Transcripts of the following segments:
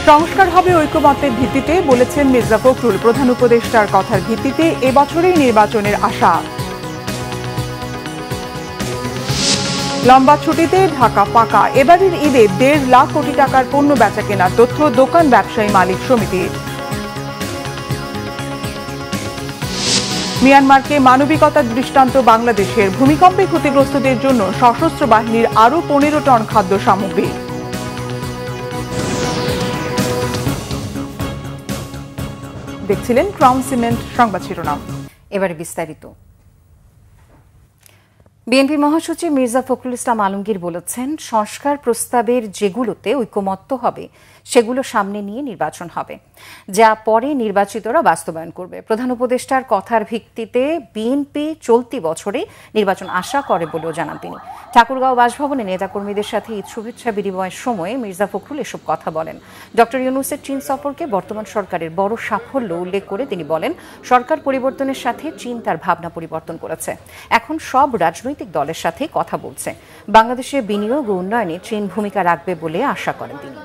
সংস্কার হবে ঐকমত্যের ভিত্তিতে বলেছেন মির্জা ফখরুল। প্রধান উপদেষ্টার কথার ভিত্তিতে এবছরেই নির্বাচনের আশা। লম্বা ছুটিতে ঢাকা ফাঁকা। এবারের ঈদে 1.5 লাখ কোটি টাকার পণ্য বেচা কেনার তথ্য দোকান ব্যবসায়ী মালিক সমিতির। মিয়ানমারকে মানবিকতার দৃষ্টান্ত বাংলাদেশের। ভূমিকম্পে ক্ষতিগ্রস্তদের জন্য সশস্ত্র বাহিনীর আরও 15 টন খাদ্য সামগ্রী। দেখছিলেন ক্রাউন সিমেন্ট সংবাদ শিরোনাম। এবারে বিস্তারিত। বিএনপি মহাসচিব মির্জা ফখরুল ইসলাম আলমগীর বলেছেন, সংস্কার প্রস্তাবের যেগুলোতে ঐকমত্য হবে সেগুলো সামনে নিয়ে নির্বাচন হবে, যা পরে নির্বাচিতরা বাস্তবায়ন করবে। প্রধান উপদেষ্টার কথার ভিত্তিতে বিএনপি চলতি বছরে নির্বাচন আশা করে বলেও জানান তিনি। ঠাকুরগাঁও বাসভবনে নেতাকর্মীদের সাথে ঈদ শুভেচ্ছা বিনিময়ের সময় মির্জা ফখরুল এসব কথা বলেন। ডক্টর ইউনূসের চীন সফরকে বর্তমান সরকারের বড় সাফল্য উল্লেখ করে তিনি বলেন, সরকার পরিবর্তনের সাথে চীন তার ভাবনা পরিবর্তন করেছে, এখন সব রাজনৈতিক দলের সাথে কথা বলছে। বাংলাদেশে বিনিয়োগ ও উন্নয়নে চীন ভূমিকা রাখবে বলে আশা করেন তিনি।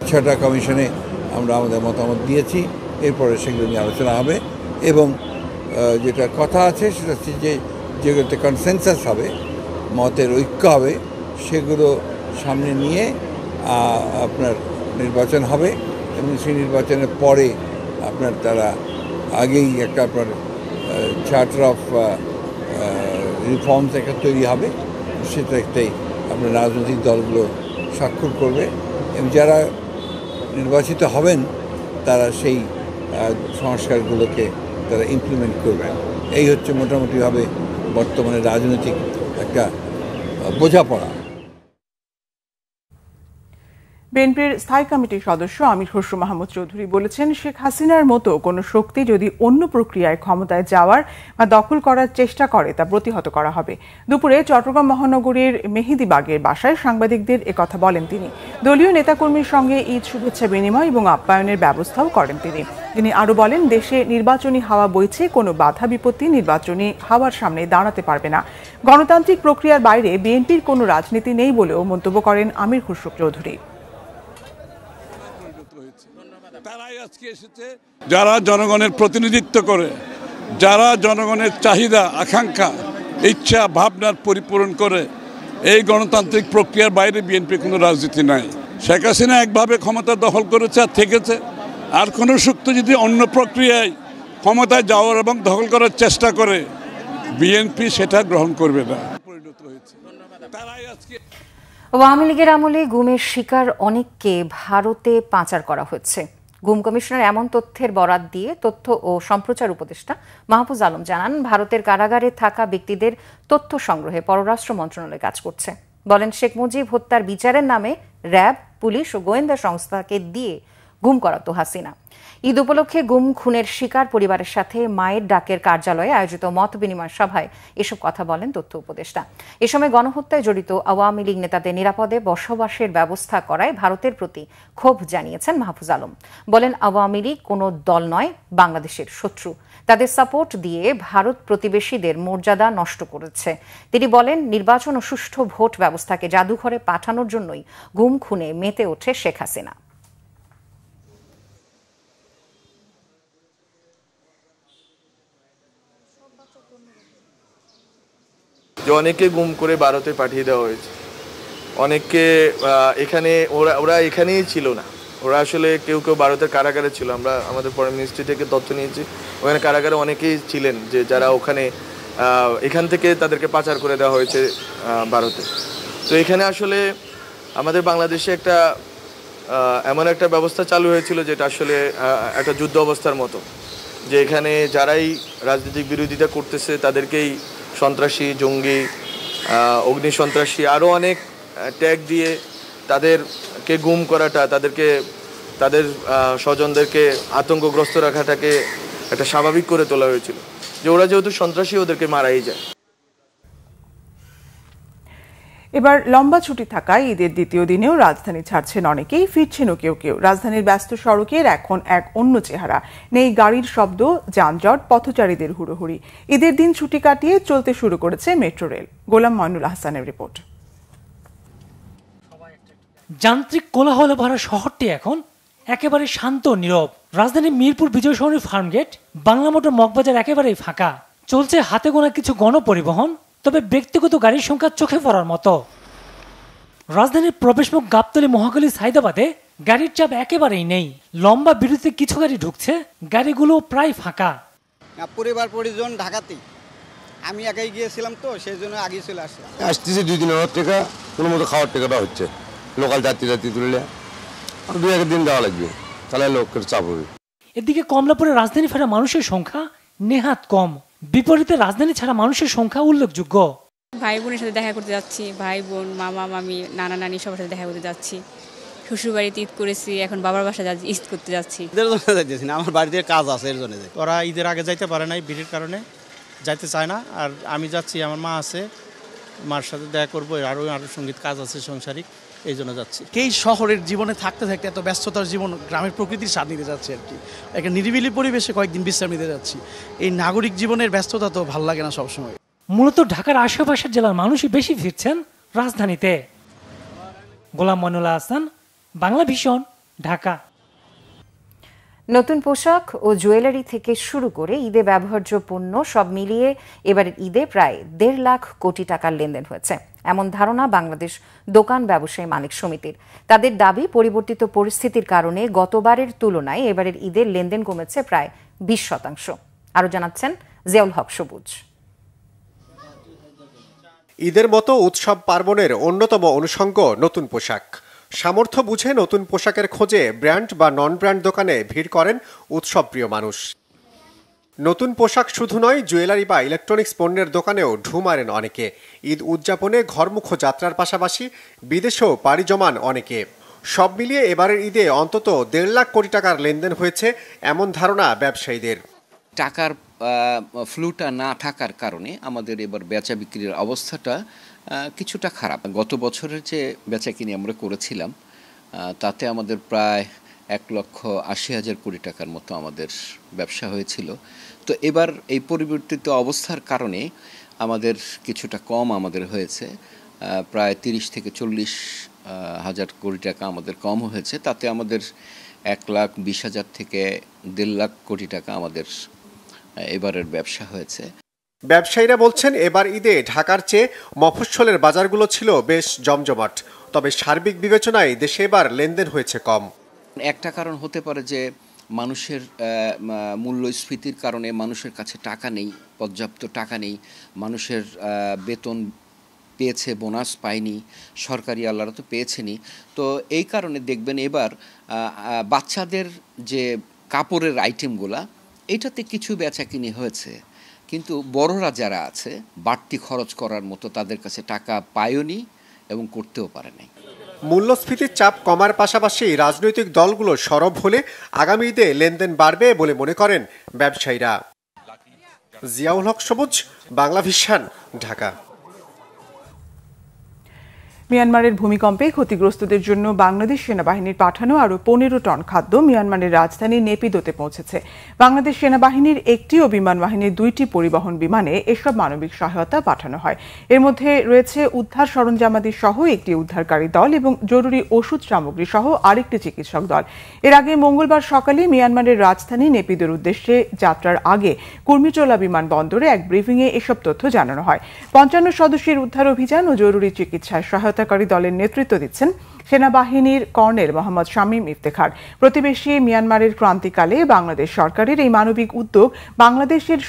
6টা কমিশনে আমরা আমাদের মতামত দিয়েছি, এরপরে সেগুলো নিয়ে আলোচনা হবে এবং যেটা কথা আছে সেটা হচ্ছে যে যেগুলোতে কনসেনসাস হবে, মতের ঐক্য হবে, সেগুলো সামনে নিয়ে আপনার নির্বাচন হবে এবং সেই নির্বাচনের পরে আপনার তারা আগেই একটা আপনার চার্টার অফ রিফর্মস একটা তৈরি হবে, সেটা একটাই আপনার রাজনৈতিক দলগুলো স্বাক্ষর করবে এবং যারা নির্বাচিত হবেন তারা সেই সংস্কারগুলোকে তারা ইমপ্লিমেন্ট করবেন। এই হচ্ছে মোটামুটিভাবে বর্তমানে রাজনৈতিক একটা বোঝাপড়া। বিএনপির স্থায়ী কমিটির সদস্য আমির খসরু মাহমুদ চৌধুরী বলেছেন, শেখ হাসিনার মতো কোনো শক্তি যদি অন্য প্রক্রিয়ায় ক্ষমতায় যাওয়ার বা দখল করার চেষ্টা করে তা প্রতিহত করা হবে। দুপুরে চট্টগ্রাম মহানগরীর মেহেদীবাগের বাসায় সাংবাদিকদের একথা বলেন তিনি। দলীয় নেতাকর্মীর সঙ্গে ঈদ শুভেচ্ছা বিনিময় এবং আপ্যায়নের ব্যবস্থাও করেন তিনি আরও বলেন, দেশে নির্বাচনী হাওয়া বইছে, কোনো বাধা বিপত্তি নির্বাচনী হাওয়ার সামনে দাঁড়াতে পারবে না। গণতান্ত্রিক প্রক্রিয়ার বাইরে বিএনপির কোনো রাজনীতি নেই বলেও মন্তব্য করেন আমির খসরু চৌধুরী। তারাই আজকে এসেছে যারা জনগণের প্রতিনিধিত্ব করে, যারা জনগণের চাহিদা, আকাঙ্ক্ষা, ইচ্ছা, ভাবনার পরিপূরণ করে। এই গণতান্ত্রিক প্রক্রিয়ার বাইরে বিএনপির কোনো রাজনীতি নাই। শেখ হাসিনা একভাবে ক্ষমতা দখল করেছে আর থেকেছে, আর কোনো শক্তি যদি অন্য প্রক্রিয়ায় ক্ষমতায় যাওয়ার এবং দখল করার চেষ্টা করে, বিএনপি সেটা গ্রহণ করবে না। পরিণত হয়েছে তারাই আজকে। আওয়ামী লীগের আমলে গুমের শিকার অনেককে ভারতে পাচার করা হচ্ছে। গুম কমিশনের এমন তথ্যের বরাত দিয়ে তথ্য ও সম্প্রচার উপদেষ্টা মাহফুজ আলম জানান, ভারতের কারাগারে থাকা ব্যক্তিদের তথ্য সংগ্রহে পররাষ্ট্র মন্ত্রণালয় কাজ করছে। বলেন, শেখ মুজিব হত্যার বিচারের নামে র্যাব, পুলিশ ও গোয়েন্দা সংস্থাকে দিয়ে গুম করাতো হাসিনা। ঈদ উপলক্ষে গুম খুনের শিকার পরিবারের সাথে মায়ের ডাকের কার্যালয়ে আয়োজিত মত বিনিময় সভায় এসব কথা বলেন তথ্য উপদেষ্টা। এ সময় গণহত্যায় জড়িত আওয়ামী লীগ নেতাদের নিরাপদে বসবাসের ব্যবস্থা করায় ভারতের প্রতি ক্ষোভ জানিয়েছেন মাহফুজ আলম। বলেন, আওয়ামী লীগ কোনো দল নয়, বাংলাদেশের শত্রু। তাদের সাপোর্ট দিয়ে ভারত প্রতিবেশীদের মর্যাদা নষ্ট করেছে। তিনি বলেন, নির্বাচন ও সুষ্ঠু ভোট ব্যবস্থাকে জাদুঘরে পাঠানোর জন্যই গুম খুনে মেতে ওঠে শেখ হাসিনা। যে অনেকে গুম করে ভারতে পাঠিয়ে দেওয়া হয়েছে, অনেককে এখানে ওরা এখানেই ছিল না, ওরা আসলে কেউ ভারতের কারাগারে ছিল। আমরা আমাদের ফরেন মিনিস্ট্রি থেকে তথ্য নিয়েছি, ওখানে কারাগারে অনেকেই ছিলেন যে যারা ওখানে এখান থেকে তাদেরকে পাচার করে দেওয়া হয়েছে ভারতে। তো এখানে আসলে আমাদের বাংলাদেশে একটা এমন একটা ব্যবস্থা চালু হয়েছিল যেটা আসলে একটা যুদ্ধ অবস্থার মতো, যে এখানে যারাই রাজনৈতিক বিরোধিতা করতেছে তাদেরকেই সন্ত্রাসী, জঙ্গি, অগ্নি সন্ত্রাসী আরও অনেক ট্যাগ দিয়ে তাদেরকে গুম করাটা, তাদের স্বজনদেরকে আতঙ্কগ্রস্ত রাখাটাকে একটা স্বাভাবিক করে তোলা হয়েছিল, যে ওরা যেহেতু সন্ত্রাসী ওদেরকে মারাই যায়। এবার লম্বা ছুটি থাকায় ঈদের দ্বিতীয় দিনেও রাজধানী ছাড়ছেন অনেকেই, ফিরছেনও কেউ কেউ। রাজধানীর ব্যস্ত সড়কের এখন এক অন্য চেহারা, নেই গাড়ির শব্দ, যানজট, পথচারীদের হুড়োহুড়ি। ঈদের দিন ছুটি কাটিয়ে চলতে শুরু করেছে মেট্রো রেল। গোলাম ময়নুল আহসানের রিপোর্ট। যান্ত্রিক কোলাহলে ভরা শহরটি এখন একেবারে শান্ত নীরব। রাজধানীর মিরপুর বিজয় সরণি ফার্মগেট, বাংলা মোটর মগবাজার একেবারেই ফাঁকা। চলছে হাতে গোনা কিছু গণপরিবহন, তবে ব্যক্তিগত গাড়ির সংখ্যা চোখে পড়ার মতো। রাজধানীর প্রবেশমুখ গাবতলী, মহাখালী, সাইদাবাদে গাড়ির চাপ একেবারেই নেই। লম্বা বিরতিতে কিছু গাড়ি ঢুকছে, গাড়িগুলো প্রায় ফাঁকা। পরিবার পরিজন ঢাকাতেই, আমি একাই গিয়েছিলাম তো সেই জন্য আগে চলে আসলাম। আসতেছি 2 দিনের টাকা, কোনো মতো খাওয়ার টাকাটা হচ্ছে। লোকাল যাত্রী তুললে আর 2-1 দিন দেওয়া লাগবে, তাহলে লোকের চাপ হবে। এদিকে কমলাপুরে রাজধানী ফেরা মানুষের সংখ্যা নেহাত কম, বিপরীতে রাজধানী ছাড়া মানুষের সংখ্যা উল্লেখযোগ্য। ভাই বোনের সাথে দেখা করতে যাচ্ছি, ভাই বোন, মামা মামি, নানা নানি সবার সাথে দেখা করতে যাচ্ছি। শ্বশুর বাড়িতে ঈদ করেছি, এখন বাবার বাসা যাচ্ছি, ঈদ করতে যাচ্ছি। আমার বাড়িতে কাজ আছে, এর জন্য। ওরা ঈদের আগে যাইতে পারে নাই, ভিড়ের কারণে যাইতে চায় না। আর আমি যাচ্ছি, আমার মা আছে, মার সাথে দেখা করবো, আরও সঙ্গীত কাজ আছে সংসারিক, এই জন্য যাচ্ছি। এই শহরের জীবনে থাকতে থাকতে এত ব্যস্ততার জীবন, গ্রামের প্রকৃতির স্বাদ নিতে যাচ্ছি আর কি। একটা নিরিবিলি পরিবেশে কয়েকদিন বিশ্রাম নিতে যাচ্ছি। এই নাগরিক জীবনের ব্যস্ততা তো ভালো লাগে না সবসময়। মূলত ঢাকার আশেপাশের জেলার মানুষই বেশি ফিরছেন রাজধানীতে। গোলাম মনিরুল হাসান, বাংলা ভিশন, ঢাকা। নতুন পোশাক ও জুয়েলারি থেকে শুরু করে ঈদে ব্যবহার্য পণ্য সব মিলিয়ে এবারের ঈদে প্রায় 1.5 লাখ কোটি টাকার লেনদেন হয়েছে, এমন ধারণা বাংলাদেশ দোকান ব্যবসায়ী মালিক সমিতির। তাদের দাবি, পরিবর্তিত পরিস্থিতির কারণে গতবারের তুলনায় এবারের ঈদের লেনদেন কমেছে প্রায় 20%। আরও জানাচ্ছেন জিয়াউল হক সবুজ। ঈদের মতো উৎসব পার্বণের অন্যতম অনুষঙ্গ নতুন পোশাক। সামর্থ্য বুঝে নতুন পোশাকের খোঁজে ব্র্যান্ড বা নন ব্র্যান্ড দোকানে ভিড় করেন উৎসবপ্রিয় মানুষ। নতুন পোশাক শুধু নয়, জুয়েলারি বা ইলেকট্রনিক্স পণ্যের দোকানেও ঢু মারেন অনেকে। ঈদ উদযাপনে ঘরমুখ যাত্রার পাশাপাশি বিদেশেও পাড়ি জমান অনেকে। সব মিলিয়ে এবারের ঈদে অন্তত 1.5 লাখ কোটি টাকার লেনদেন হয়েছে, এমন ধারণা ব্যবসায়ীদের। টাকার ফ্লুটা না থাকার কারণে আমাদের এবার বেচা বিক্রির অবস্থাটা কিছুটা খারাপ। গত বছরের যে বেচা কিনি আমরা করেছিলাম তাতে আমাদের প্রায় 1,80,000 কোটি টাকার মতো আমাদের ব্যবসা হয়েছিল। তো এবার এই পরিবর্তিত অবস্থার কারণে আমাদের কিছুটা কম আমাদের হয়েছে, প্রায় 30 থেকে 40 হাজার কোটি টাকা আমাদের কম হয়েছে। তাতে আমাদের 1,20,000 থেকে 1.5 লাখ কোটি টাকা আমাদের এবারের ব্যবসা হয়েছে। ব্যবসায়ীরা বলছেন, এবার ঈদে ঢাকার চেয়ে মফস্বলের বাজারগুলো ছিল বেশ জমজমাট, তবে সার্বিক বিবেচনায় দেশে এবার লেনদেন হয়েছে কম। একটা কারণ হতে পারে যে মানুষের মূল্যস্ফীতির কারণে মানুষের কাছে টাকা নেই, পর্যাপ্ত টাকা নেই, মানুষের বেতন পেয়েছে, বোনাস পায়নি, সরকারি আল্লাহরা তো পেয়েছেনই। তো এই কারণে দেখবেন এবার বাচ্চাদের যে কাপড়ের আইটেমগুলা, এটাতে কিছু বেচাকিনি হয়েছে, কিন্তু বড়রা যারা আছে বাড়তি খরচ করার মতো তাদের কাছে টাকা পায়নি এবং করতেও পারে নাই। মূল্যস্ফীতির চাপ কমার পাশাপাশি রাজনৈতিক দলগুলো সরব হলে আগামী ঈদে লেনদেন বাড়বে বলে মনে করেন ব্যবসায়ীরা। জিয়াউল হক সবুজ, বাংলা ভিশন, ঢাকা। মিয়ানমারের ভূমিকম্পে ক্ষতিগ্রস্তদের জন্য বাংলাদেশ সেনাবাহিনীর পাঠানো আরও 15 টন খাদ্য মিয়ানমারের রাজধানী নেপিদোতে পৌঁছেছে। বাংলাদেশ সেনাবাহিনীর একটি ও বিমান বাহিনীর 2টি পরিবহন বিমানে এসব মানবিক সহায়তা পাঠানো হয়। এর মধ্যে রয়েছে উদ্ধার সরঞ্জামাদি সহ একটি উদ্ধারকারী দল এবং জরুরি ওষুধ সামগ্রী সহ আরেকটি চিকিৎসক দল। এর আগে মঙ্গলবার সকালে মিয়ানমারের রাজধানী নেপিদোর উদ্দেশ্যে যাত্রার আগে কুর্মিটোলা বিমানবন্দরে এক ব্রিফিংয়ে এসব তথ্য জানানো হয়। 55 সদস্যের উদ্ধার অভিযান ও জরুরি চিকিৎসায় সহায়তাকারী দলের নেতৃত্ব দিচ্ছেন সেনাবাহিনীর কর্নেল মোহাম্মদ শামীম ইফতেখার। প্রতিবেশী মিয়ানমারের ক্রান্তিকালে বাংলাদেশ সরকারের এই মানবিক উদ্যোগ বাংলাদেশের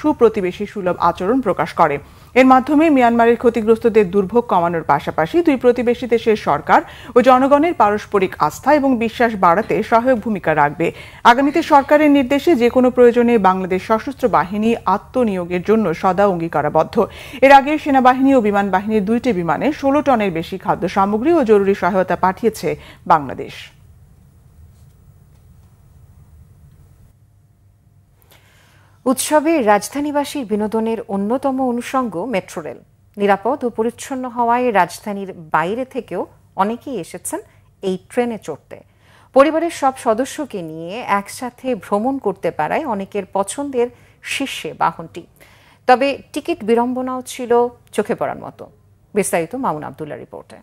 সুপ্রতিবেশী সুলভ আচরণ প্রকাশ করে। এর মাধ্যমে মিয়ানমারের ক্ষতিগ্রস্তদের দুর্ভোগ কমানোর পাশাপাশি দুই প্রতিবেশী দেশের সরকার ও জনগণের পারস্পরিক আস্থা এবং বিশ্বাস বাড়াতে সহায়ক ভূমিকা রাখবে। আগামীতে সরকারের নির্দেশে যে কোনো প্রয়োজনে বাংলাদেশ সশস্ত্র বাহিনী আত্মনিয়োগের জন্য সদা অঙ্গীকারাবদ্ধ। এর আগে সেনাবাহিনী ও বিমান বাহিনীর 2টি বিমানে 16 টনের বেশি খাদ্য সামগ্রী ও জরুরি সহায়তা পাঠিয়েছে বাংলাদেশ। উৎসবে রাজধানীবাসীর বিনোদনের অন্যতম অনুষঙ্গ মেট্রো রেল। নিরাপদ ও পরিচ্ছন্ন হওয়ায় রাজধানীর বাইরে থেকেও অনেকেই এসেছেন এই ট্রেনে চড়তে। পরিবারের সব সদস্যকে নিয়ে একসাথে ভ্রমণ করতে পারায় অনেকের পছন্দের শীর্ষে বাহনটি। তবে টিকিট বিড়ম্বনাও ছিল চোখে পড়ার মতো। বিস্তারিত মামুন আবদুল্লাহ রিপোর্টে।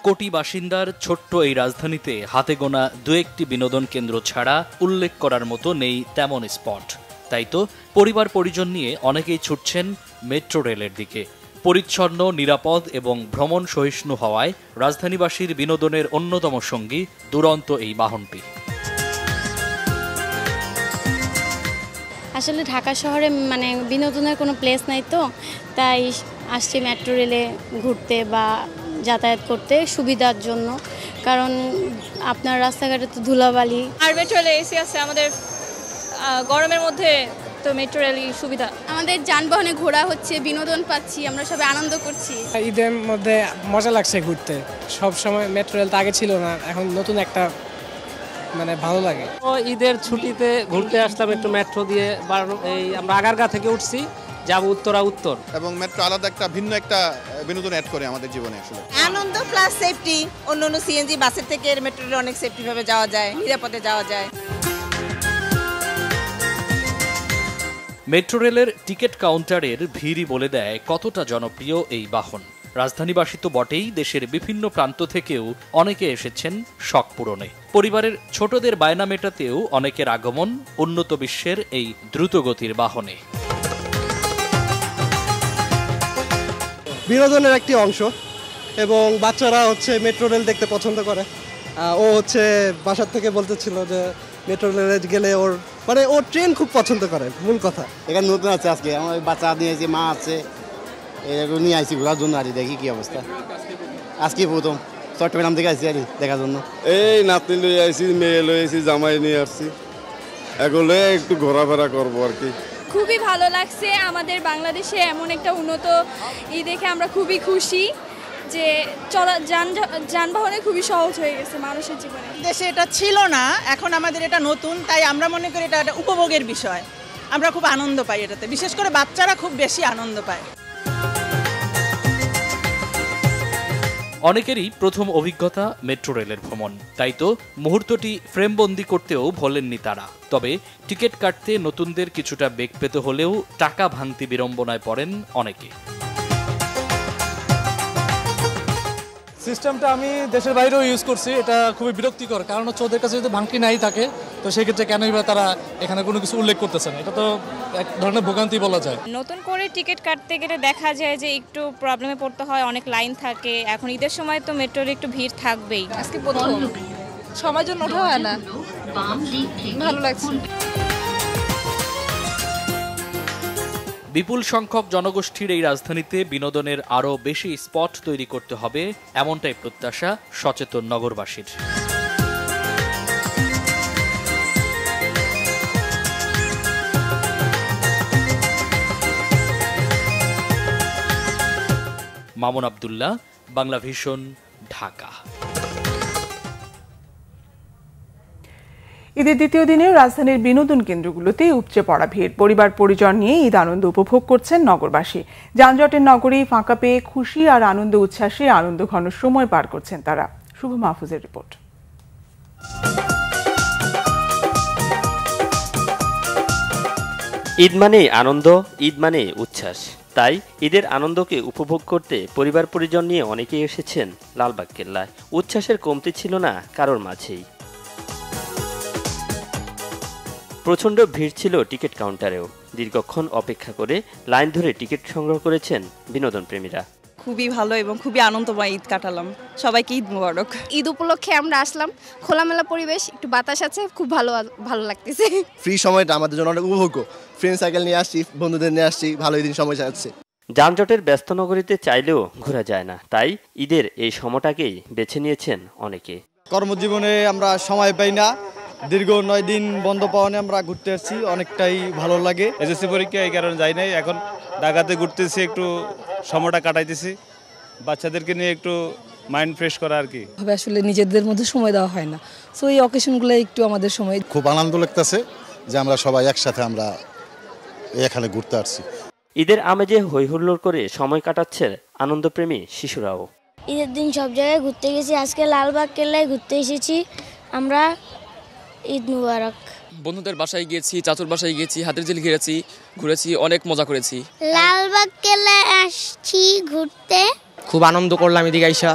কোটি বাসিন্দার ছোট্ট এই রাজধানীতে হাতে গোনা দু একটি বিনোদন কেন্দ্র ছাড়া উল্লেখ করার মতো নেই তেমন স্পট। তাই তো পরিবার পরিজন নিয়ে অনেকেই ছুটছেন মেট্রো রেলের দিকে। পরিচ্ছন্ন, নিরাপদ এবং ভ্রমণ সহিষ্ণু হওয়ায় রাজধানীবাসীর বিনোদনের অন্যতম সঙ্গী দুরন্ত এই বাহনটি। আসলে ঢাকা শহরে মানে বিনোদনের কোনো প্লেস নাই, তো তাই আসছি মেট্রো রেলে ঘুরতে বা যাতায়াত করতে সুবিধার জন্য। কারণ আপনার রাস্তাঘাটে তো ধুলাবালি, আর মেট্রো রেলে এসি আছে, আমাদের গরমের মধ্যে তো মেট্রো রেলই সুবিধা। আমাদের যানবাহনে ঘোরা হচ্ছে, বিনোদন পাচ্ছি, আমরা সবাই আনন্দ করছি। ঈদের মধ্যে মজা লাগছে ঘুরতে। সব সময় মেট্রো রেল তো আগে ছিল না, এখন নতুন একটা মানে ভালো লাগে। ঈদের ছুটিতে ঘুরতে আসলাম একটু মেট্রো দিয়ে। এই আমরা আগারগাঁ থেকে উঠছি, যাব উত্তরা উত্তর, এবং মেট্রো আলাদা একটা ভিন্ন একটা বিনোদন অ্যাড করে আমাদের জীবনে। আসলে আনন্দ প্লাস সেফটি। অন্য সিএনজি বাসের থেকে মেট্রো রেলে অনেক সেফটি ভাবে যাওয়া যায়, নিরাপদে যাওয়া যায়। মেট্রো রেলের টিকিট কাউন্টারের ভিড়ই বলে দেয় কতটা জনপ্রিয় এই বাহন। রাজধানীবাসী তো বটেই, দেশের বিভিন্ন প্রান্ত থেকেও অনেকে এসেছেন শখ পূরণে। পরিবারের ছোটদের বায়না মেটাতেও অনেকের আগমন উন্নত বিশ্বের এই দ্রুতগতির বাহনে। বিনোদনের একটি অংশ, এবং বাচ্চারা মেট্রো রেল দেখতে পছন্দ করে। ও বাসার থেকে বলতেছিল যে মেট্রো রেলে গেলে ওর ট্রেন খুব পছন্দ করে। মূল কথা এখানে নতুন আছে, আজকে আমার বাচ্চা নিয়ে আসছি, মা আছে, এরকম নিয়ে আসছি ঘোরার জন্য। আর দেখি কি অবস্থা, আজকে প্রথম চট্টগ্রাম থেকে আসছি আর দেখার জন্য। এই নাতনি লয়ে আসছি, মেয়ে লয়ে আসছি, জামাই নিয়ে আসছি, এগুলো একটু ঘোরাফেরা করবো আর কি। খুবই ভালো লাগছে। আমাদের বাংলাদেশে এমন একটা উন্নত দেখে আমরা খুবই খুশি যে যানবাহনে খুবই সহজ হয়ে গেছে মানুষের জীবনে। দেশে এটা ছিল না, এখন আমাদের এটা নতুন, তাই আমরা মনে করি এটা একটা উপভোগের বিষয়। আমরা খুব আনন্দ পাই এটাতে, বিশেষ করে বাচ্চারা খুব বেশি আনন্দ পায়। অনেকেরই প্রথম অভিজ্ঞতা মেট্রো রেলের ভ্রমণ, তাই তো মুহূর্তটি ফ্রেমবন্দি করতেও ভোলেননি তারা। তবে টিকিট কাটতে নতুনদের কিছুটা বেগ পেতে হলেও টাকা ভাঙতি বিড়ম্বনায় পড়েন অনেকে। সিস্টেমটা আমি দেশের বাইরেও ইউজ করছি, এটা খুবই বিরক্তিকর। কারণ ওদের কাছে যদি ভাঙতি নাই থাকে, তো সেক্ষেত্রে কেনই বা তারা এখানে কোনো কিছু উল্লেখ করতেছে না। এটা তো এক ধরনের ভোগান্তি বলা যায়। নতুন করে টিকিট কাটতে গেলে দেখা যায় যে একটু প্রবলেমে পড়তে হয়, অনেক লাইন থাকে। এখন ঈদের সময় তো মেট্রোর একটু ভিড় থাকবেই। আজকে প্রথম সময় জন্য ওঠা হয় না, ভালো লাগছে। বিপুল সংখ্যক জনগোষ্ঠীর এই রাজধানীতে বিনোদনের আরও বেশি স্পট তৈরি করতে হবে, এমনটাই প্রত্যাশা সচেতন নগরবাসীর। মামুন আব্দুল্লাহ, বাংলা ভিশন, ঢাকা। ঈদের দ্বিতীয় দিনে রাজধানীর বিনোদন কেন্দ্রগুলোতে উপচে পড়া ভিড়। পরিবার পরিজন নিয়ে ঈদ আনন্দ উপভোগ করছেন নগরবাসী। যানজটের নগরী ফাঁকা পেয়ে খুশি আর আনন্দ উচ্ছ্বাসে আনন্দ ঘন সময় পার করছেন তারা। শুভ মাহফুজের রিপোর্ট। ঈদ মানেই আনন্দ, ঈদ মানে উচ্ছ্বাস। তাই ঈদের আনন্দকে উপভোগ করতে পরিবার পরিজন নিয়ে অনেকেই এসেছেন লালবাগ কেল্লায়। উচ্ছ্বাসের কমতি ছিল না কারোর মাঝেই। প্রচণ্ড ভিড় ছিল টিকিট কাউন্টারেও। দীর্ঘক্ষণ অপেক্ষা করে লাইন ধরে টিকিট সংগ্রহ করেছেন বিনোদন প্রেমীরা। খুবই ভালো এবং খুবই আনন্দময় ঈদ কাটালাম। সবাইকে ঈদ মোবারক। ঈদ উপলক্ষে আমরা আসলাম, খোলামেলা পরিবেশ, একটু বাতাস আছে, খুব ভালো লাগতেছে। ফ্রি সময়টা আমাদের জন্য অনেক উপভোগ্য। ফ্রেন্ড সাইকেল নিয়ে আসছি, বন্ধুদের নিয়ে আসছি, ভালোই দিন সময় যাচ্ছে। যানজটের ব্যস্ত নগরীতে চাইলেও ঘোরা যায় না, তাই ঈদের এই সময়টাকেই বেছে নিয়েছেন অনেকে। কর্মজীবনে আমরা সময় পাই না, দীর্ঘ 9 দিন বন্ধ পাওয়ানে আমরা ঘুরতে আসছি, অনেকটাই ভালো লাগে। এসএসসি পরীক্ষা এই কারণে যাই নাই, এখন ঢাকাতে ঘুরতেছি, একটু সময়টা কাটাইতেছি, বাচ্চাদেরকে নিয়ে একটু মাইন্ড ফ্রেশ করা আর কি। আসলে নিজেদের মধ্যে সময় দেওয়া হয় না, সো এই অকেশনগুলো একটু আমাদের সময়। খুব আনন্দ লাগতেছে যে আমরা সবাই একসাথে আমরা এখানে ঘুরতে আসছি। ঈদের আমেজে হইহুল্লোড় করে সময় কাটাচ্ছে আনন্দপ্রেমী শিশুরাও। ঈদের দিন সব জায়গায় ঘুরতে গেছি, আজকে লালবাগ কেল্লায় ঘুরতে এসেছি আমরা। ঈদ মুবারক। বন্ধুদের বাসায় গিয়েছি, চাচুর বাসায় গিয়েছি, হাতের ঝিল ঘুরেছি, অনেক মজা করেছি। লালবাগ কেল্লায় আসছি ঘুরতে, খুব আনন্দ করলাম এদিকে আইসা।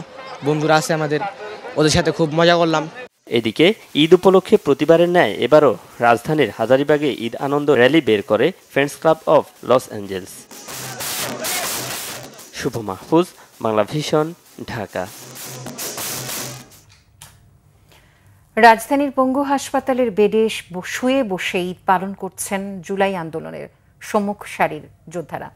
বন্ধুরা আছে আমাদের, ওদের সাথে খুব মজা করলাম। এদিকে ঈদ উপলক্ষে প্রতিবারের ন্যায় এবারও রাজধানীর হাজারীবাগে ঈদ আনন্দ র্যালি বের করে friends club of Los Angeles. Shuvo Mahfuz, Bangla vision, Dhaka. রাজধানীর পঙ্গু হাসপাতালের বেডে শুয়ে বসে ঈদ পালন করছেন জুলাই আন্দোলনের সম্মুখ সারির যোদ্ধারা।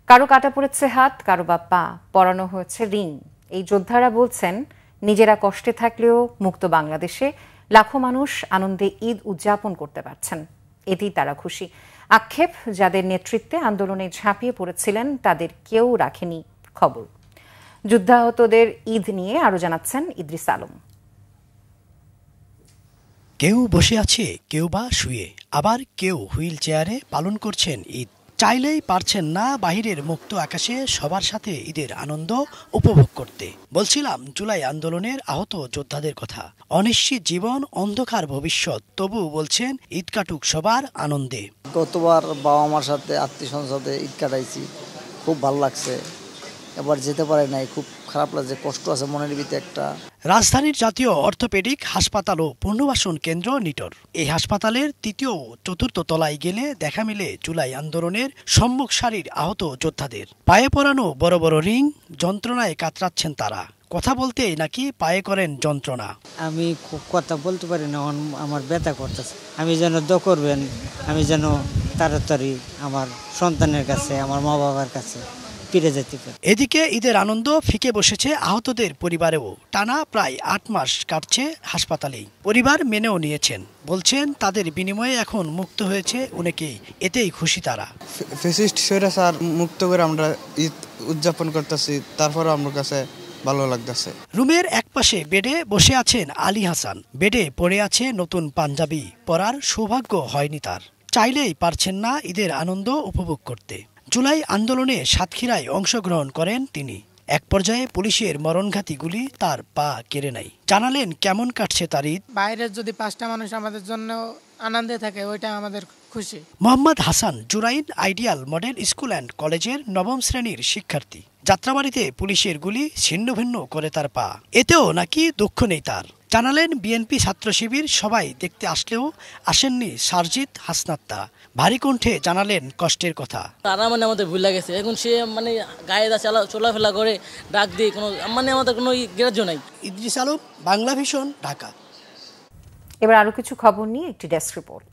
কারো কাটা পড়েছে হাত, কারো বা পা, পরানো হয়েছে রিং। এই যোদ্ধারা বলছেন, নিজেরা কষ্টে থাকলেও মুক্ত বাংলাদেশে লাখো মানুষ আনন্দে ঈদ উদযাপন করতে পারছেন, এতেই তারা খুশি। আক্ষেপ, যাদের নেতৃত্বে আন্দোলনে ঝাঁপিয়ে পড়েছিলেন তাদের কেউ রাখেনি খবর। যুদ্ধাহতদের ঈদ নিয়ে আরো জানাচ্ছেন ইদ্রিস আলম। কেউ বসে আছে, কেউ বা শুয়ে, আবার কেউ হুইল চেয়ারে পালন করছেন ঈদ। চাইলেই পারছেন না বাহিরের মুক্ত আকাশে সবার সাথে ঈদের আনন্দ উপভোগ করতে। বলছিলাম জুলাই আন্দোলনের আহত যোদ্ধাদের কথা। অনিশ্চিত জীবন, অন্ধকার ভবিষ্যৎ, তবু বলছেন ঈদ কাটুক সবার আনন্দে। গতবার বাবা মার সাথে আত্মীয় স্বজনের সাথে ঈদ কাটাইছি, খুব ভালো লাগছে। এবার যেতে পারে নাই, খুব খারাপ লাগছে, কষ্ট আছে মনের ভিতরে একটা। রাজধানীর জাতীয় অর্থোপেডিক হাসপাতাল ও পুনর্বাসন কেন্দ্র নিটোর। এই হাসপাতালের তৃতীয় ও চতুর্থ তলায় গেলে দেখা মিলে জুলাই আন্দোলনের সম্মুখ সারির আহত যোদ্ধাদের। পায়ে পরানো বড় বড় রিং, যন্ত্রণায় কাতরাচ্ছেন তারা। কথা বলতে নাকি পায়ে করেন যন্ত্রণা। আমি খুব কথা বলতে পারি না, আমার ব্যথা করতেছে। আমি যেন দোয়া করবেন, আমি যেন তাড়াতাড়ি আমার সন্তানের কাছে, আমার মা বাবার কাছে ফিরে যেতে পারি। এদিকে ঈদের আনন্দ ফিকে বসেছে আহতদের পরিবারেও। টানা প্রায় 8 মাস কাটছে হাসপাতালেই। পরিবার মেনেও নিয়েছেন, বলছেন তাদের বিনিময়ে এখন মুক্ত হয়েছে অনেকেই, এতেই খুশি তারা। ফ্যাসিস্ট স্বৈরাচার মুক্ত করে আমরা ঈদ উদযাপন করতেছি, তারপরে আমার কাছে ভালো লাগতেছে। রুমের একপাশে বেডে বসে আছেন আলী হাসান। বেডে পড়ে আছে নতুন পাঞ্জাবি, পরার সৌভাগ্য হয়নি তার। চাইলেই পারছেন না ঈদের আনন্দ উপভোগ করতে। জুলাই আন্দোলনে সাতক্ষীরায় অংশগ্রহণ করেন তিনি। এক পর্যায়ে পুলিশের মরণঘাতী গুলি তার পা কেড়ে নেয়। জানালেন কেমন কাটছে তার ঈদ। বাইরের যদি 5টা মানুষ আমাদের জন্য আনন্দে থাকে, ওইটা আমাদের খুশি। Mohammad Hasan Jurain ideal model school and কলেজের 9ম শ্রেণীর শিক্ষার্থী। যাত্রাবাড়িতে পুলিশের গুলি ছিন্ন ভিন্ন করে তার পা, এতেও নাকি দুঃখ নেই তার। জানালেন বিএনপি ছাত্র শিবির সবাই দেখতে আসলেও আসেননি সারজিৎ হাসনাত্তা। ভারী কণ্ঠে জানালেন কষ্টের কথা। তারা মানে আমাদের ভুল লাগেছে, এখন সে মানে গায়ে চলাফেরা করে ডাক দিয়ে কোনো মানে আমাদের কোনো গ্রাহ্য নাই। ইদ্রিস আলম, বাংলা ভিশন, ঢাকা। এবার আরো কিছু খবর নিয়ে একটি ডেস্ক রিপোর্ট।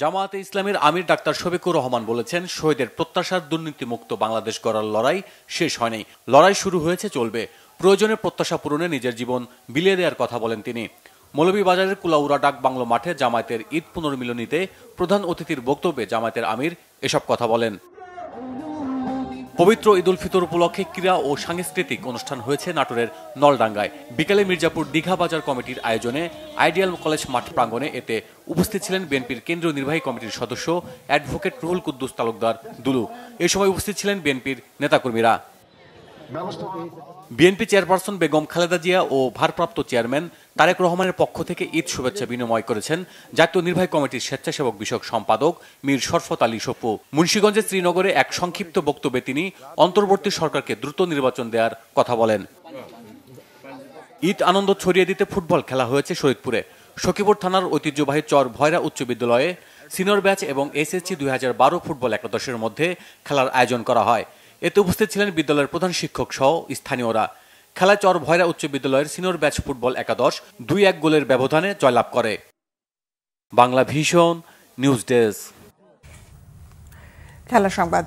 জামায়াতে ইসলামের আমির ডাক্তার শফিকুর রহমান বলেছেন, শহীদের প্রত্যাশার দুর্নীতিমুক্ত বাংলাদেশ গড়ার লড়াই শেষ হয়নি, লড়াই শুরু হয়েছে, চলবে। প্রয়োজনে প্রত্যাশা পূরণে নিজের জীবন বিলিয়ে দেওয়ার কথা বলেন তিনি। মৌলভীবাজারের কুলাউড়া ডাক বাংলো মাঠে জামায়াতের ঈদ পুনর্মিলনীতে প্রধান অতিথির বক্তব্যে জামায়াতের আমির এসব কথা বলেন। পবিত্র ঈদ উল ফিতর উপলক্ষে ক্রীড়া ও সাংস্কৃতিক অনুষ্ঠান হয়েছে নাটোরের নলডাঙ্গায়। বিকেলে মির্জাপুর দীঘা বাজার কমিটির আয়োজনে আইডিয়াল কলেজ মাঠ প্রাঙ্গণে এতে উপস্থিত ছিলেন বিএনপির কেন্দ্রীয় নির্বাহী কমিটির সদস্য অ্যাডভোকেট রুহুল কুদ্দুস তালুকদার দুলু। এ সময় উপস্থিত ছিলেন বিএনপির নেতাকর্মীরা। বিএনপি চেয়ারপারসন বেগম খালেদা জিয়া ও ভারপ্রাপ্ত চেয়ারম্যান তারেক রহমানের পক্ষ থেকে ঈদ শুভেচ্ছা বিনিময় করেছেন জাতীয় নির্বাহী কমিটির স্বেচ্ছাসেবক বিষয়ক সম্পাদক মীর শরফত আলী সপ্পু। মুন্সিগঞ্জের শ্রীনগরে এক সংক্ষিপ্ত বক্তব্যে তিনি অন্তর্বর্তী সরকারকে দ্রুত নির্বাচন দেওয়ার কথা বলেন। ঈদ আনন্দ ছড়িয়ে দিতে ফুটবল খেলা হয়েছে শরীদপুরে। সখীপুর থানার ঐতিহ্যবাহী চর ভয়রা উচ্চ বিদ্যালয়ে সিনিয়র ব্যাচ এবং এসএসসি 2012 ফুটবল একাদশের মধ্যে খেলার আয়োজন করা হয়। এতে উপস্থিত ছিলেন বিদ্যালয়ের প্রধান শিক্ষক সহ স্থানীয়রা। খেলায় চর ভয়রা উচ্চ বিদ্যালয়ের সিনিয়র ব্যাচ ফুটবল একাদশ 2-1 গোলের ব্যবধানে জয়লাভ করে। Bangla vision news desk. খেলা সংবাদ।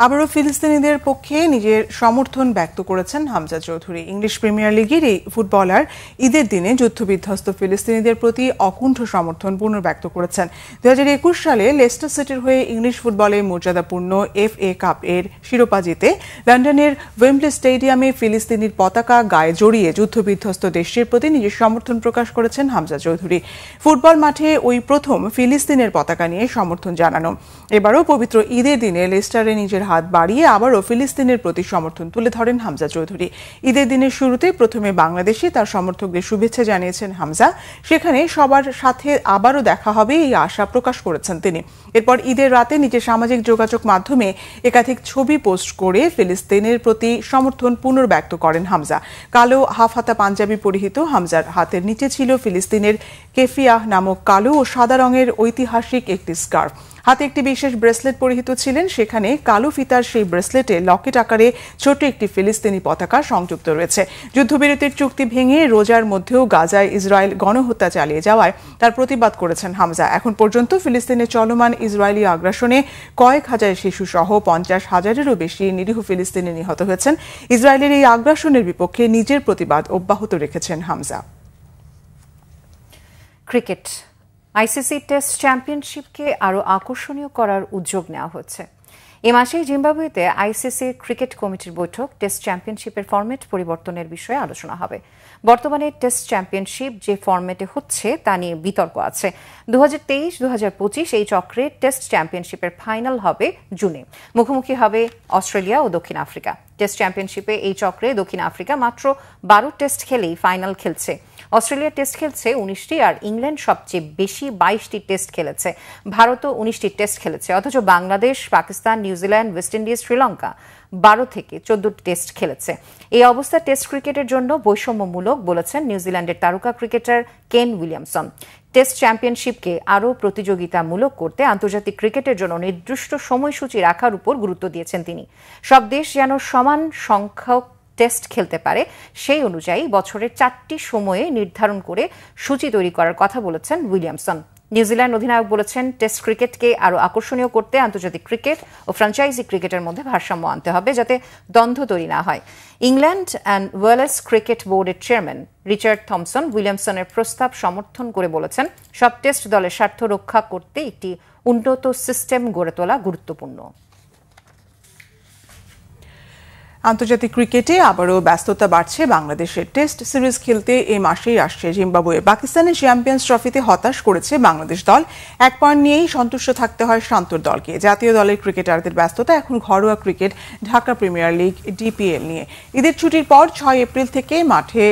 আবারও ফিলিস্তিনিদের পক্ষে নিজের সমর্থন ব্যক্ত করেছেন হামজা চৌধুরী। ইংলিশ প্রিমিয়ার লিগের এই ফুটবলার ঈদের দিনে যুদ্ধবিধ্বস্ত ফিলিস্তিনিদের প্রতি অকুণ্ঠ সমর্থন পুনর্ব্যক্ত করেছেন। 2021 সালে লেস্টার সিটির হয়ে ইংলিশ ফুটবলে মর্যাদাপূর্ণ FA কাপ এর শিরোপা জিতে লন্ডনের ওয়েম্বলি স্টেডিয়ামে ফিলিস্তিনির পতাকা গায়ে জড়িয়ে যুদ্ধবিধ্বস্ত দেশটির প্রতি নিজের সমর্থন প্রকাশ করেছেন হামজা চৌধুরী। ফুটবল মাঠে ওই প্রথম ফিলিস্তিনের পতাকা নিয়ে সমর্থন জানানো। এবারও পবিত্র ঈদের দিনে লেস্টারে নিজের ঈদের হাত বাড়িয়ে আবারও ফিলিস্তিনের প্রতি সমর্থন তুলে ধরেন হামজা চৌধুরী। ঈদের দিনের শুরুতে প্রথমে বাংলাদেশে তার সমর্থকদের শুভেচ্ছা জানিয়েছেন হামজা। সেখানে সবার সাথে আবারও দেখা হবে এই আশা প্রকাশ করেছেন তিনি। এরপর ঈদের রাতে নিজের সামাজিক যোগাযোগ মাধ্যমে একাধিক ছবি পোস্ট করে ফিলিস্তিনের প্রতি সমর্থন পুনর্ব্যক্ত করেন হামজা। কালো হাফহাতা পাঞ্জাবি পরিহিত হামজার হাতের নিচে ছিল ফিলিস্তিনের কেফিয়াহ নামক কালো ও সাদা রঙের ঐতিহাসিক একটি স্কার্ফ। হাতে একটি বিশেষ ব্রেসলেট পরিহিত ছিলেন। সেখানে কালো ফিতার সেই ব্রেসলেটে লকেট আকারে ছোট একটি ফিলিস্তিনি পতাকা সংযুক্ত রয়েছে। যুদ্ধবিরতির চুক্তি ভেঙে রোজার মধ্যেও গাজায় ইসরায়েল গণহত্যা চালিয়ে যাওয়ায় তার প্রতিবাদ করেছেন হামজা। এখন পর্যন্ত ফিলিস্তিনে চলমান ইসরায়েলি আগ্রাসনে কয়েক হাজার শিশু সহ 50,000-এরও বেশি নিরীহ ফিলিস্তিনি নিহত হয়েছেন। ইসরায়েলের এই আগ্রাসনের বিপক্ষে নিজের প্রতিবাদ অব্যাহত রেখেছেন হামজা। ক্রিকেট আইসিসি টেস্ট চ্যাম্পিয়নশিপকে আরও আকর্ষণীয় করার উদ্যোগ নেওয়া হচ্ছে। এ মাসেই জিম্বাবুয়েতে আইসিসির ক্রিকেট কমিটির বৈঠক টেস্ট চ্যাম্পিয়নশিপের ফরম্যাট পরিবর্তনের বিষয়ে আলোচনা হবে। বর্তমানে টেস্ট চ্যাম্পিয়নশিপ যে ফরম্যাটে হচ্ছে তা নিয়ে বিতর্ক আছে। 2023-2025 এই চক্রে টেস্ট চ্যাম্পিয়নশিপের ফাইনাল হবে জুনে। মুখোমুখি হবে অস্ট্রেলিয়া ও দক্ষিণ আফ্রিকা। টেস্ট চ্যাম্পিয়নশিপে এই চক্রে দক্ষিণ আফ্রিকা মাত্র 12 টেস্ট খেলেই ফাইনাল খেলছে। অস্ট্রেলিয়া টেস্ট খেলছে 19টি, আর ইংল্যান্ড সবচেয়ে বেশি 22টি টেস্ট খেলেছে। ভারতও 19টি টেস্ট খেলেছে। অথচ Bangladesh, Pakistan, New Zealand, West Indies, Sri Lanka 12 থেকে 14 টেস্ট খেলেছে। এই অবস্থা টেস্ট ক্রিকেটের জন্য বৈষম্যমূলক বলেছেন নিউজিল্যান্ডের তারকা ক্রিকেটার কেন উইলিয়ামসন। টেস্ট চ্যাম্পিয়নশিপকে আরও প্রতিযোগিতামূলক করতে আন্তর্জাতিক ক্রিকেটের জন্য নির্দিষ্ট সময়সূচি রাখার উপর গুরুত্ব দিয়েছেন তিনি। সব দেশ যেন সমান সংখ্যক টেস্ট খেলতে পারে সেই অনুযায়ী বছরের 4টি সময়ে নির্ধারণ করে সূচি তৈরি করার কথা বলেছেন উইলিয়ামসন। নিউজিল্যান্ড অধিনায়ক বলেছেন, টেস্ট ক্রিকেটকে আরও আকর্ষণীয় করতে আন্তর্জাতিক ক্রিকেট ও ফ্র্যাঞ্চাইজি ক্রিকেটের মধ্যে ভারসাম্য আনতে হবে যাতে দ্বন্দ্ব তৈরি না হয়। ইংল্যান্ড অ্যান্ড ওয়েলস ক্রিকেট বোর্ডের চেয়ারম্যান রিচার্ড থমসন উইলিয়ামসনের প্রস্তাব সমর্থন করে বলেছেন, সব টেস্ট দলের স্বার্থ রক্ষা করতে একটি উন্নত সিস্টেম গড়ে তোলা গুরুত্বপূর্ণ। আন্তর্জাতিক ক্রিকেটে আবারও ব্যস্ততা বাড়ছে বাংলাদেশের। টেস্ট সিরিজ খেলতে এই মাসেই আসছে জিম্বাবুয়ে। পাকিস্তানের চ্যাম্পিয়ন্স ট্রফিতে হতাশ করেছে বাংলাদেশ দল। 1 পয়েন্ট নিয়েই সন্তুষ্ট থাকতে হয় শান্তর দলকে। জাতীয় দলের ক্রিকেটারদের ব্যস্ততা এখন ঘরোয়া cricket, Dhaka premier league, DPL নিয়ে। ঈদের ছুটির পর 6 এপ্রিল থেকে মাঠে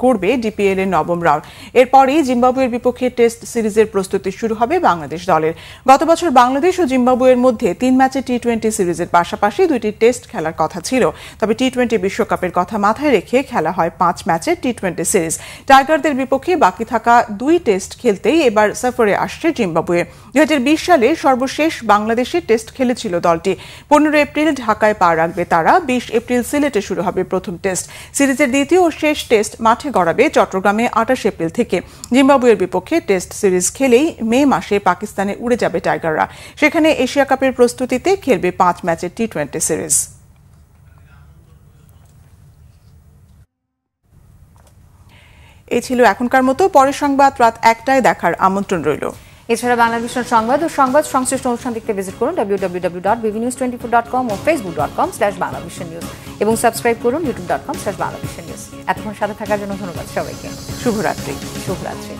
গড়বে ডিপিএল এর 9ম রাউন্ড। এরপরই জিম্বাবুয়ের বিপক্ষে টেস্ট সিরিজের প্রস্তুতি শুরু হবে বাংলাদেশ দলের। গত বছর বাংলাদেশ ও জিম্বাবুয়ের মধ্যে 3 ম্যাচে টি-20 সিরিজের পাশাপাশি 2টি টেস্ট খেলার কথা ছিল। তবে টি-20 বিশ্বকাপের কথা মাথায় রেখে খেলা হয় 5 ম্যাচের টি-20 সিরিজ। টাইগারদের বিপক্ষে বাকি থাকা 2 টেস্ট খেলতেই এবার সফরে আসছে জিম্বাবুয়ে। 2020 সালে সর্বশেষ বাংলাদেশে টেস্ট খেলেছিল দলটি। 15 এপ্রিল ঢাকায় পা রাখবে তারা। 20 এপ্রিল সিলেটে শুরু হবে প্রথম টেস্ট। সিরিজের দ্বিতীয় ও শেষ টেস্ট মাঠে গড়াবে চট্টগ্রামে 28 এপ্রিল থেকে। জিম্বাবুয়ের বিপক্ষে টেস্ট সিরিজ খেলেই মে মাসে পাকিস্তানে উড়ে যাবে টাইগাররা। সেখানে এশিয়া কাপের প্রস্তুতিতে খেলবে 5 ম্যাচের টি-20 সিরিজ। এই ছিল এখনকার মতো। পরের সংবাদ রাত 1টায় দেখার আমন্ত্রণ রইল। এছাড়া বাংলাদেশের সংবাদ ও সংবাদ সংশ্লিষ্ট অনুষ্ঠান দেখতে ভিজিট করুন www.bvnews24.com ও facebook.com/banglavishnnews এবং সাবস্ক্রাইব করুন youtube.com/banglavishnnews। এতক্ষণ সাথে থাকার জন্য ধন্যবাদ সবাইকে। শুভরাত্রি। শুভরাত্রি।